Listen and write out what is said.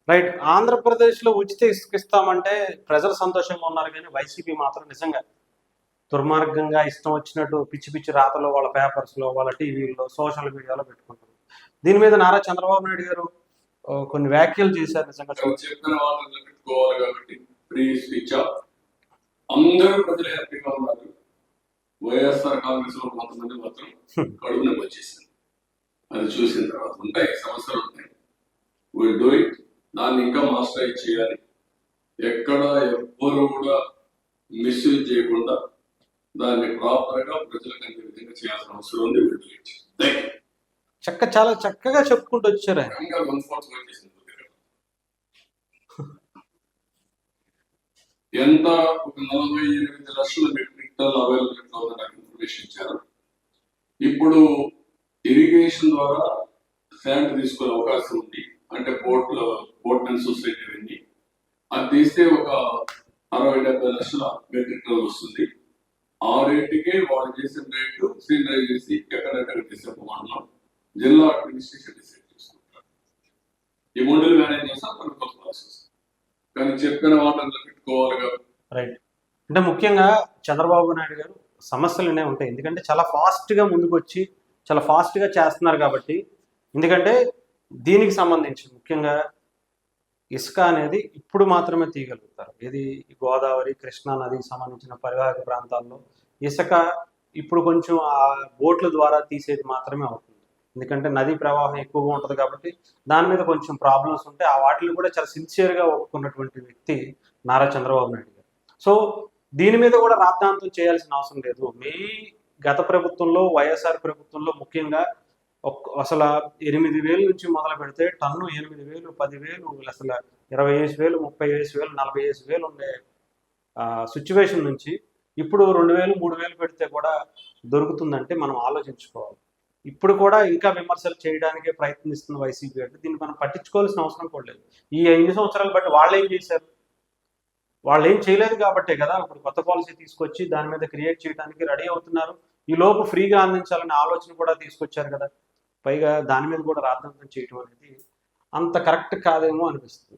Right. ఆంధ్రప్రదేశ్‌లో ఉచిత ఇసుక ఇస్తామంటే ప్రజలు సంతోషంగా ఉన్నారు గానీ, వైసీపీ మాత్రం నిజంగా దుర్మార్గంగా ఇష్టం వచ్చినట్టు పిచ్చి పిచ్చి రాతలు వాళ్ళ పేపర్స్‌లో, వాళ్ళ టీవీల్లో, సోషల్ మీడియాలో పెట్టుకుంటారు. దీని మీద నారా చంద్రబాబు నాయుడు గారు కొన్ని వ్యాఖ్యలు చేశారు నిజంగా చెప్పిన వాళ్ళని పెట్టుకోవాలి కాబట్టి ఫ్రీ స్విచ్ ఆఫ్ అందరూ ప్రజలు హ్యాపీగా ఉన్నారు. వైఎస్ఆర్ కాంగ్రెస్ లో కొంతమంది మాత్రం కడుపు నొప్పి వచ్చేసింది. అది చూసిన తర్వాత ఉంటాయి సమస్యలు ఉంటాయి. Will do it. దాన్ని ఇంకా మాస్టరైజ్ చేయాలి. ఎక్కడ ఎవ్వరు కూడా మిస్యూజ్ చేయకుండా దాన్ని ప్రాపర్ గా ప్రజలకు అందే విధంగా చేయాల్సిన అవసరం ఉంది. Will do it. చాలా చక్కగా చెప్పుకుంటూ వచ్చారు ఆయన. ఇంకా 1/4 వచ్చేసింది. ఎంత ఒక 48 లక్షల మెట్రిక్ టన్ అవైలబిలిటీ ఉందని నాకు ఇన్ఫర్మేషన్ ఇచ్చారు. ఇప్పుడు ఇరిగేషన్ ద్వారా శాండ్ తీసుకునే అవకాశం ఉంది. అంటే పోర్ట్ అండ్ సొసైటీ అయింది. అది తీస్తే ఒక 60-70 లక్షల మెట్రిక్ టన్ వస్తుంది. ఆ రేటుకే వాళ్ళు చేసిన రేటు సీనరైజ్ చేసి ఎక్కడెక్కడ తీసుకున్నాం జిల్లా అడ్మినిస్ట్రేషన్ డిసైడ్ చేసుకుంటారు. ఈ మండలి మేనేజ్ చేస్తాం మనకు కొత్త ప్రాసెస్. కానీ చెప్పిన వాళ్ళని పెట్టుకోవాలి. రైట్. అంటే ముఖ్యంగా చంద్రబాబు నాయుడు గారు సమస్యలునే ఉంటాయి. ఎందుకంటే చాలా ఫాస్ట్గా ముందుకు వచ్చి చాలా ఫాస్ట్గా చేస్తున్నారు కాబట్టి. ఎందుకంటే దీనికి సంబంధించి ముఖ్యంగా ఇసుక అనేది ఇప్పుడు మాత్రమే తీయగలుగుతారు. ఇది గోదావరి కృష్ణా నదికి సంబంధించిన పరివాహక ప్రాంతాల్లో ఇసుక ఇప్పుడు కొంచెం ఆ బోట్ల ద్వారా తీసేది మాత్రమే అవుతుంది. ఎందుకంటే నదీ ప్రవాహం ఎక్కువగా ఉంటుంది కాబట్టి దాని మీద కొంచెం ప్రాబ్లమ్స్ ఉంటాయి. ఆ వాటిని కూడా చాలా సిన్సియర్గా ఒప్పుకున్నటువంటి వ్యక్తి నారా చంద్రబాబు నాయుడు గారు. సో దీని మీద కూడా రాద్ధాంతం చేయాల్సిన అవసరం లేదు. మీ గత ప్రభుత్వంలో వైఎస్ఆర్ ప్రభుత్వంలో ముఖ్యంగా అసలు 8,000 నుంచి మొదలు పెడితే టన్ను 8,000, 10,000, అసలు 20,000, 30,000, 40,000 ఉండే సిచ్యువేషన్ నుంచి ఇప్పుడు 2,000, 3,000 పెడితే కూడా దొరుకుతుందంటే మనం ఆలోచించుకోవాలి. ఇప్పుడు కూడా ఇంకా విమర్శలు చేయడానికే ప్రయత్నిస్తున్న వైసీపీ అంటే దీన్ని మనం పట్టించుకోవాల్సిన అవసరం కూడా లేదు. ఈ 5 సంవత్సరాలు బట్టి వాళ్ళు ఏం చేశారు? వాళ్ళు ఏం చేయలేదు కాబట్టే కదా ఇప్పుడు కొత్త పాలసీ తీసుకొచ్చి దాని మీద క్రియేట్ చేయడానికి రెడీ అవుతున్నారు. ఈ లోపు ఫ్రీగా అందించాలనే ఆలోచన కూడా తీసుకొచ్చారు కదా. పైగా దాని మీద కూడా రాద్ధాంతం చేయడం అనేది అంత కరెక్ట్ కాదేమో అనిపిస్తుంది.